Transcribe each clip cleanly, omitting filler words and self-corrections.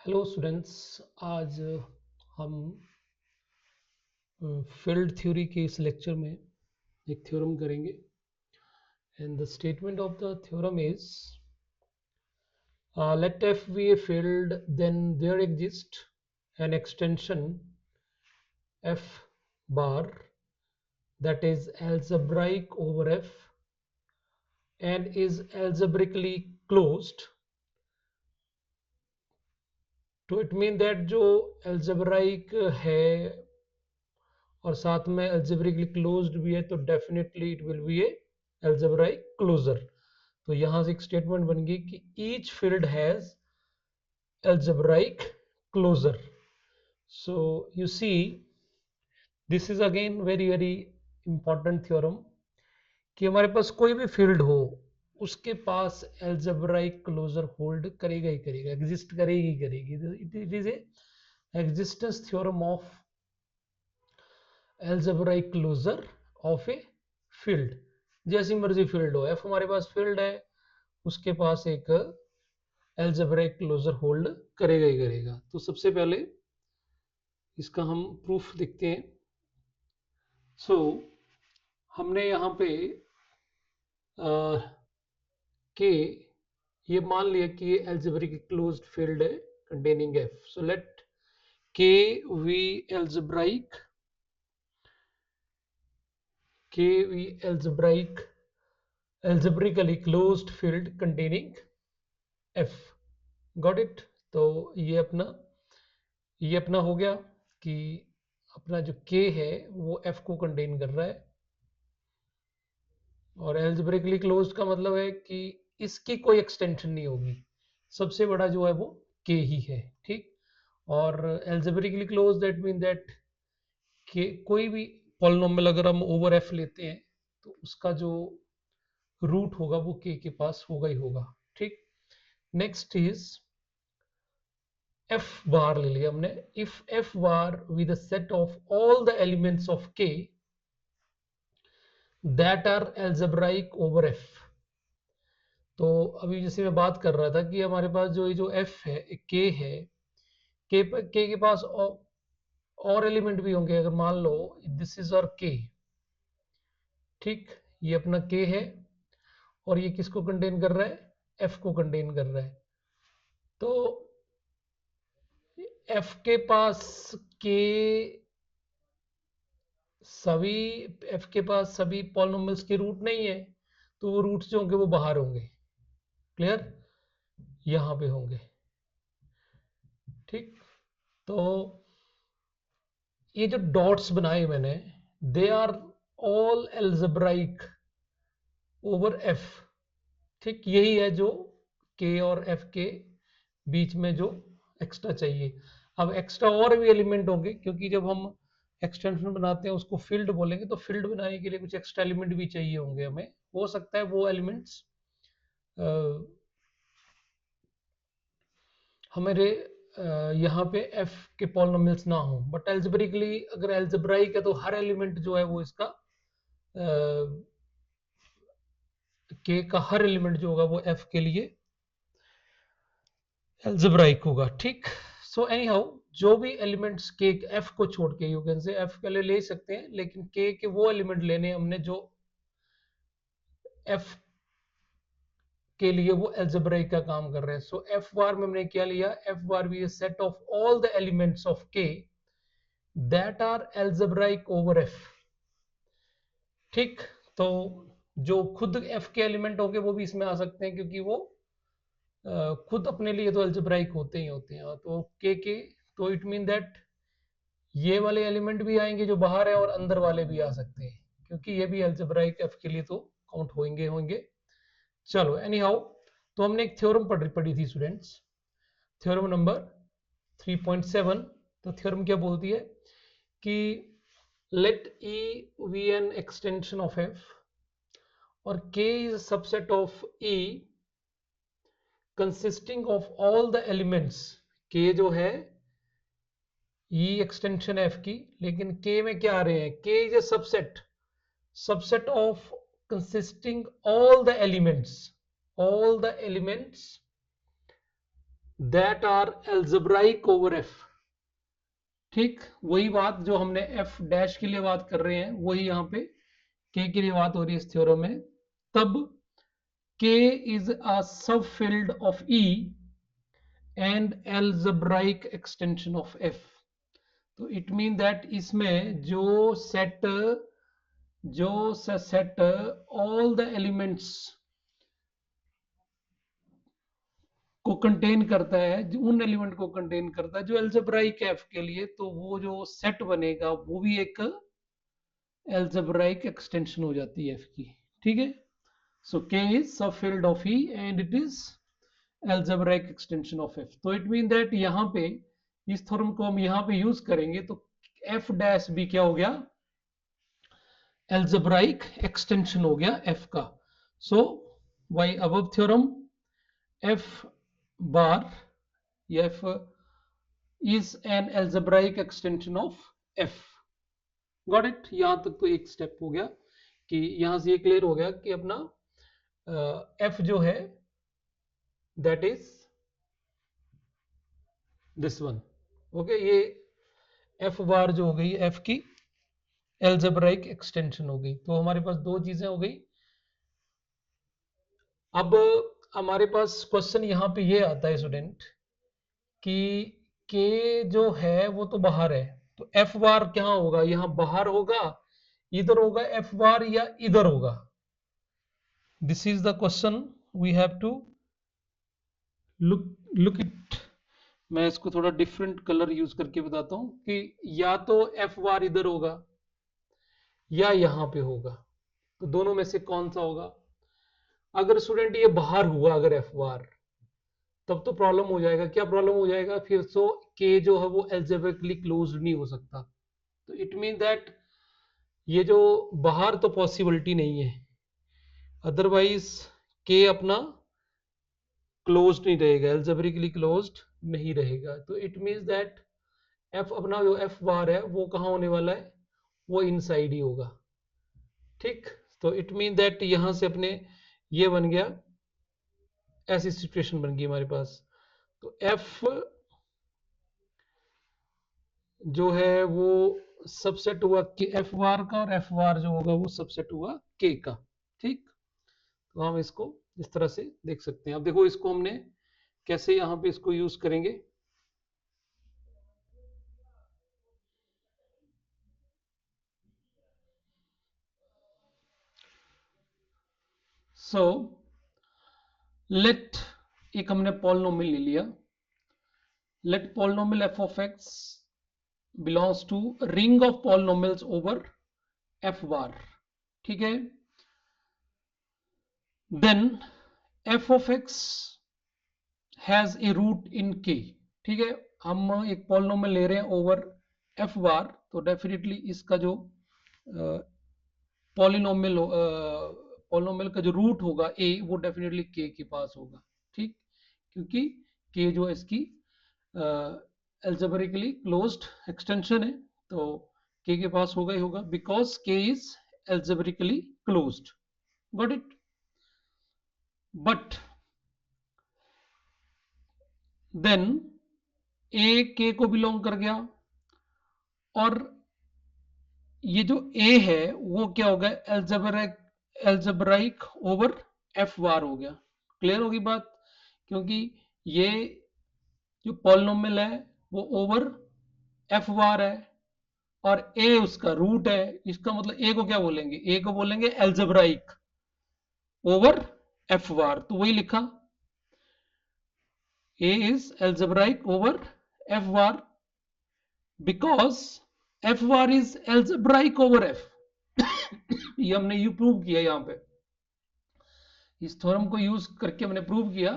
Hello students. आज हम field theory के इस लेक्चर में एक थ्योरम करेंगे and the statement of the theorem is let f be a field, then there exists an extension f bar that is algebraic over f and is algebraically closed. तो it mean that जो algebraic है और साथ में algebraically closed भी है तो definitely it will be A algebraic closure. तो यहां से एक स्टेटमेंट बन गई कि each field has algebraic closure. So you see this is again very important theorem कि हमारे पास कोई भी फील्ड हो उसके पास algebraic closure होल्ड करेगा ही करेगा, एग्जिस्ट करेगी ही करेगी. It is a existence theorem of algebraic closure of a field. जैसी मर्जी फील्ड हो, एफ हमारे पास फील्ड है, उसके पास एक algebraic क्लोजर होल्ड करेगा ही करेगा. तो सबसे पहले इसका हम प्रूफ देखते हैं. सो हमने यहाँ पे के ये मान लिया कि ये algebraic क्लोज्ड फील्ड है containing F. So let K we algebraically closed field containing f. Got it. तो ये अपना हो गया कि अपना जो k है वो f को कंटेन कर रहा है और algebraically closed का मतलब है कि इसकी कोई एक्सटेंशन नहीं होगी, सबसे बड़ा जो है वो k ही है. ठीक. और algebraically closed that mean that k कोई भी पॉलिनोमियल अगर हम ओवर f लेते हैं तो उसका जो रूट होगा वो k के पास होगा ही होगा. ठीक. नेक्स्ट इज f बार ले लिया हमने. If f bar with a set of all the elements of k that are algebraic over f. तो अभी जैसे मैं बात कर रहा था कि हमारे पास जो ये जो f है, k है, k के पास और एलिमेंट भी होंगे. अगर मान लो दिस इज और k. ठीक. ये अपना k है और ये किसको कंटेन कर रहा है, f को कंटेन कर रहा है. तो f के पास k सभी पॉलिनोमियल्स के रूट नहीं है, तो वो रूट्स जो होंगे वो बाहर होंगे. क्लियर. यहां पे होंगे. ठीक. तो ये जो डॉट्स बनाए मैंने, they are all algebraic over F. ठीक. यही है जो के और एफ के बीच में जो एक्स्ट्रा चाहिए. अब एक्स्ट्रा और भी एलिमेंट होंगे क्योंकि जब हम एक्सटेंशन बनाते हैं उसको फील्ड बोलेंगे, तो फील्ड बनाने के लिए कुछ एक्स्ट्रा एलिमेंट भी चाहिए होंगे हमें. हो सकता है वो एलिमेंट्स हमारे यहाँ पे f के पॉलिनोमियल्स ना हो, बट एल्जेब्रिकली अगर एल्जेब्राइक है तो हर एलिमेंट जो है वो इसका k का हर एलिमेंट जो होगा वो f के लिए एल्जेब्राइक होगा. ठीक. सो एनी हाउ जो भी एलिमेंट्स k f को छोड़ के, यू कैन से f के लिए ले सकते हैं, लेकिन k के वो एलिमेंट लेने हमने जो f के लिए वो एल्जेब्राइक का काम कर रहे हैं. सो f बार में हमने क्या लिया, f बार भी set of all the elements of k that are algebraic over f. ठीक. तो जो खुद f के एलिमेंट होंगे वो भी इसमें आ सकते हैं क्योंकि वो खुद अपने लिए तो algebraic होते ही होते हैं. तो k तो इट मीन दैट ये वाले एलिमेंट भी आएंगे जो बाहर है और अंदर वाले भी आ सकते हैं क्योंकि ये भी algebraic f के लिए तो काउंट होंगे. चलो एनी हाउ. तो हमने एक थ्योरम पढ़ी थी स्टूडेंट्स, थ्योरम नंबर 3.7. तो थ्योरम क्या बोलती है कि let E be an extension of f or k is a subset of E consisting of all the elements. k जो है E एक्सटेंशन f की, लेकिन k में क्या आ रहे हैं, k is a subset of consisting all the elements that are algebraic over F. ठीक, वही बात जो हमने एफ डैश के लिए बात कर रहे हैं वही यहाँ पे के लिए बात हो रही है इस थ्योरम में। तब के इज अ सब field of E and algebraic extension of F. तो इट मीन दैट इसमें जो सेट ऑल द एलिमेंट्स को कंटेन करता है, उन एलिमेंट को कंटेन करता है जो एल्जेब्राइक एफ के लिए, तो वो जो सेट बनेगा वो भी एक एल्जेब्राइक एक्सटेंशन हो जाती है एफ की। ठीक है, सो के इज सब field of E and it is algebraic extension of F. तो इट मीन दैट यहाँ पे इस थ्योरम को हम यहाँ पे यूज करेंगे तो एफ डैश भी क्या हो गया, एल्जेब्राइक एक्सटेंशन हो गया एफ का। So by above theorem F bar या F is an algebraic extension of F. Got it? यहां तक तो एक स्टेप हो गया कि यहां से ये क्लियर हो गया कि अपना एफ जो है that is this one. Okay, ये एफ बार जो हो गई एफ की एल्जेब्राइक एक्सटेंशन हो गई। तो हमारे पास दो चीजें हो गई। अब हमारे पास क्वेश्चन यहाँ पे ये आता है स्टूडेंट कि के जो है वो तो बाहर है, तो एफ बार क्या होगा, यहाँ बाहर होगा, इधर होगा एफ बार या इधर होगा? This is the question we have to look it. मैं इसको थोड़ा डिफरेंट कलर यूज करके बताता हूं कि या तो एफ बार इधर होगा या यहां पे होगा, तो दोनों में से कौन सा होगा? अगर स्टूडेंट ये बाहर हुआ अगर एफ बार, तब तो प्रॉब्लम हो जाएगा। क्या प्रॉब्लम हो जाएगा? फिर तो के जो है वो एल्जेब्रिकली क्लोज नहीं हो सकता। तो इट मीन दैट ये जो बाहर तो पॉसिबिलिटी नहीं है, अदरवाइज के अपना क्लोज्ड नहीं रहेगा, एल्जेब्रिकली क्लोज्ड नहीं रहेगा। तो इट मीन्स दैट एफ अपना जो एफ बार है वो कहाँ होने वाला है, वो इनसाइड ही होगा। ठीक, तो इट मीन दैट यहां से अपने ये बन गया, ऐसी सिचुएशन बन गई हमारे पास। तो एफ जो है वो सबसेट हुआ कि एफ बार का, और एफ बार जो होगा वो सबसेट हुआ के का। ठीक, तो हम इसको इस तरह से देख सकते हैं। अब देखो इसको हमने कैसे यहाँ पे इसको यूज करेंगे। सो लेट एक हमने पॉलिनोमियल ले लिया, let polynomial F of X belongs to ring of polynomials over F bar. ठीक है, then F of X has a root in K. ठीक है, हम एक पॉलिनोमियल ले रहे हैं ओवर एफ बार, तो डेफिनेटली इसका जो पॉलिनोमियल का जो रूट होगा ए, वो डेफिनेटली के पास होगा। ठीक, क्योंकि के जो इसकी एल्जेब्रिकली क्लोज्ड एक्सटेंशन है, तो के पास होगा ही होगा, because K is algebraically closed. Got it? But then A K को बिलोंग कर गया, और ये जो ए है वो क्या हो गया, एल्जेब्राइक ओवर एफ बार हो गया। क्लियर होगी बात? क्योंकि ये जो पॉलिनोमियल है वो ओवर एफ बार है, और ए उसका रूट है। इसका मतलब ए को क्या बोलेंगे, ए को बोलेंगे एल्जेब्राइक ओवर एफ बार। तो वही लिखा, A is algebraic over F bar because F bar is algebraic over F. ये हमने यू प्रूव किया यहां पे, इस थ्योरम को यूज करके हमने प्रूव किया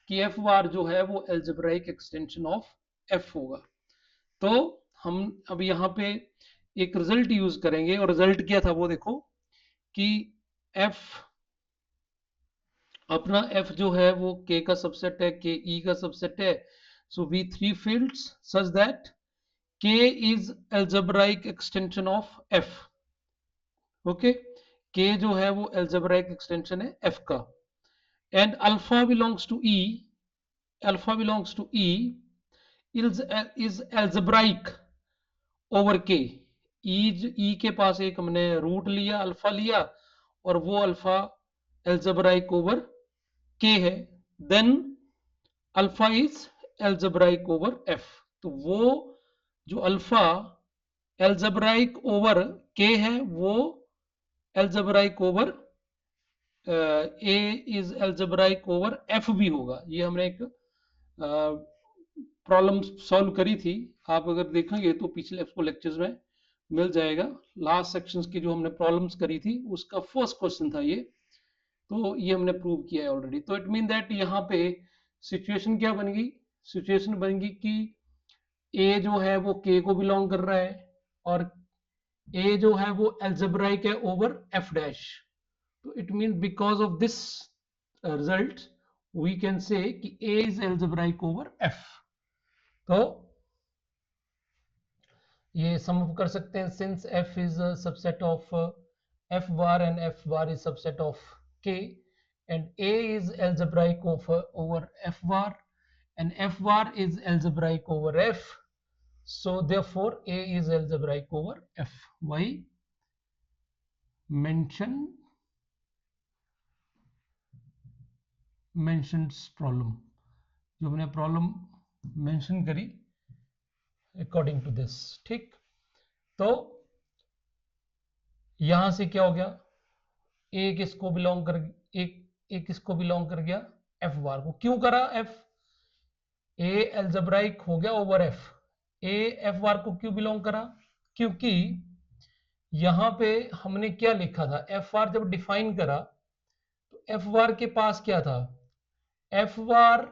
कि एफ बार जो है वो एल्जेब्राइक एक्सटेंशन ऑफ एफ होगा। तो हम अब यहाँ पे एक रिजल्ट यूज करेंगे, और रिजल्ट क्या था वो देखो कि एफ अपना एफ जो है वो के का सबसेट है, के ई का सबसेट है। So we three fields such that K is algebraic extension of F. Okay, K जो है वो एल्जेब्राइक एक्सटेंशन है एफ का, and alpha belongs to E alpha belongs to E is algebraic over K. E के पास एक हमने root लिया, alpha लिया, और वो अल्फा एल्जेब्राइक ओवर के है, then alpha is algebraic over F. तो वो जो अल्फा एल्जेब्राइक ओवर के है वो algebraic over A is algebraic over F भी होगा। ये हमने एक प्रॉब्लम सॉल्व करी थी, आप अगर देखेंगे तो पिछले आपको लेक्चर्स में मिल जाएगा। लास्ट सेक्शंस की जो हमने प्रॉब्लम्स करी थी उसका फर्स्ट क्वेश्चन था ये, तो ये हमने प्रूव किया है ऑलरेडी। तो इट मीन दैट यहाँ पे सिचुएशन क्या बन गई, सिचुएशन बन गई कि ए जो है वो के को बिलोंग कर रहा है और ए जो है वो एल्जेब्राइक है ओवर एफ डैश। तो it mean because of this result we can say कि A is algebraic over F. तो ये सम कर सकते हैं, since f is a subset of f bar and f bar is subset of k and a is algebraic over f bar and f bar is algebraic over f, so therefore a is algebraic over f. Why? mentioned problem, जो हमने problem mention करी according to this. ठीक, तो यहां से क्या हो गया, ए किसको बिलोंग कर, एक किसको बिलोंग कर गया, एफ बार को। क्यों करा एफ, ए एल्जेब्राइक हो गया over F. A F bar को क्यों बिलोंग करा, क्योंकि यहां पे हमने क्या लिखा था, एफ बार जब डिफाइन करा तो एफ बार के पास क्या था, F bar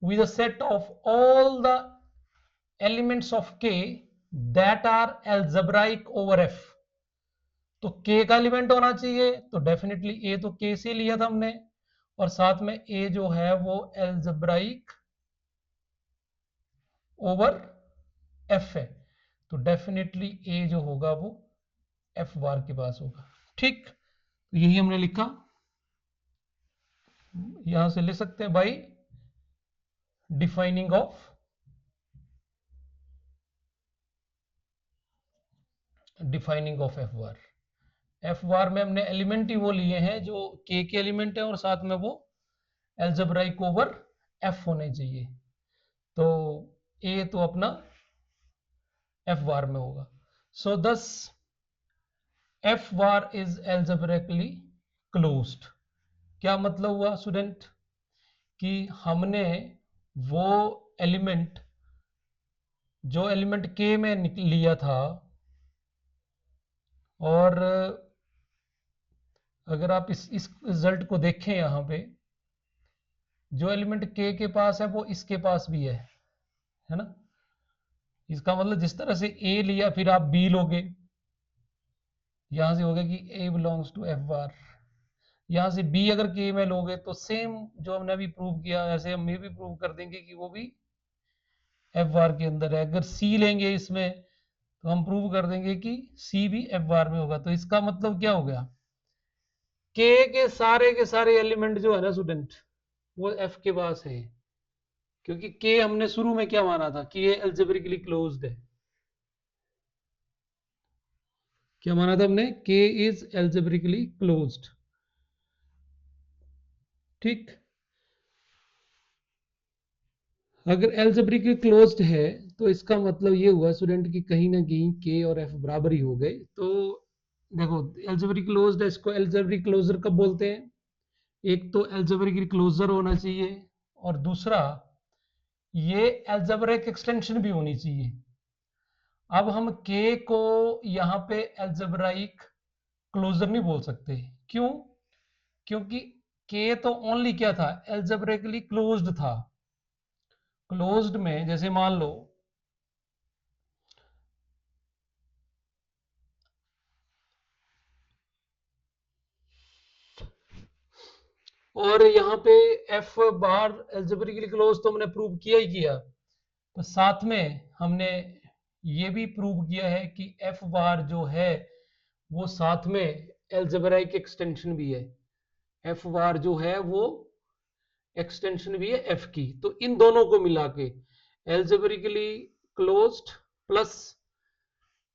with a set of all the elements of K that are algebraic over F. तो के का एलिमेंट होना चाहिए, तो डेफिनेटली ए तो के से लिया था हमने, और साथ में ए जो है वो एल्जेब्राइक ओवर एफ है, तो डेफिनेटली ए जो होगा वो एफ बार के पास होगा। ठीक, तो यही हमने लिखा, यहां से ले सकते हैं by defining of F bar में हमने एलिमेंट ही वो लिए हैं जो के एलिमेंट है और साथ में वो एल्जेब्राइक ओवर एफ होने चाहिए। तो ए तो अपना एफ बार में होगा। सो दस F bar is algebraically closed. क्या मतलब हुआ स्टूडेंट, कि हमने वो एलिमेंट जो एलिमेंट के में लिया था, और अगर आप इस रिजल्ट को देखें, यहां पे जो एलिमेंट के पास है वो इसके पास भी है ना। इसका मतलब जिस तरह से ए लिया फिर आप बी लोगे, यहां से होगा कि ए बिलोंग्स टू एफ बार, यहां से बी अगर के में लोगे तो सेम जो हमने अभी प्रूव किया ऐसे हम ये भी प्रूव कर देंगे कि वो भी एफ बार के अंदर है। अगर सी लेंगे इसमें तो हम प्रूव कर देंगे कि सी भी एफ बार में होगा। तो इसका मतलब क्या हो गया, के सारे एलिमेंट जो है ना स्टूडेंट वो एफ के पास है, क्योंकि के हमने शुरू में क्या माना था कि ये एल्जेब्रिकली क्लोज्ड है। क्या माना था हमने, के इज एल्जेब्रिकली क्लोज्ड। ठीक, अगर एल्जेब्रिकली क्लोज्ड है तो इसका मतलब ये हुआ स्टूडेंट कि कहीं ना कहीं के और एफ बराबर ही हो गए। तो देखो एल्जेब्रिक क्लोज्ड है, इसको एल्जेब्रिक क्लोजर कब बोलते हैं, एक तो एल्जेब्रिक क्लोजर होना चाहिए और दूसरा ये एल्जेब्रिक एक्सटेंशन भी होनी चाहिए। अब हम के को यहाँ पे एल्जेब्राइक क्लोजर नहीं बोल सकते, क्यों, क्योंकि के तो ओनली क्या था, एल्जेब्रिकली क्लोज्ड था। क्लोज्ड में जैसे मान लो और यहाँ पे एफ बार एल्जेब्रिकली क्लोज तो हमने प्रूव किया ही किया, तो साथ में हमने ये भी प्रूव किया है कि एफ बार जो है वो साथ में एल्जेब्राइक एक्सटेंशन भी है। एफ बार जो है वो एक्सटेंशन भी है एफ की, तो इन दोनों को मिला के algebraically closed plus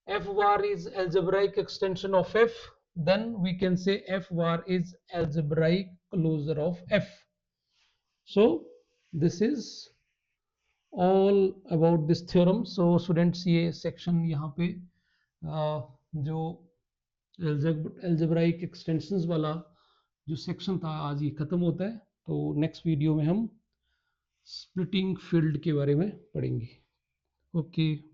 f var is algebraic extension of f, then we can say f var is algebraic closure of f. So this is all about this theorem. So students, ये section यहाँ पे जो algebraic extensions वाला जो section था आज ये खत्म होता है. तो next वीडियो में हम splitting field के बारे में पढ़ेंगे. ओके.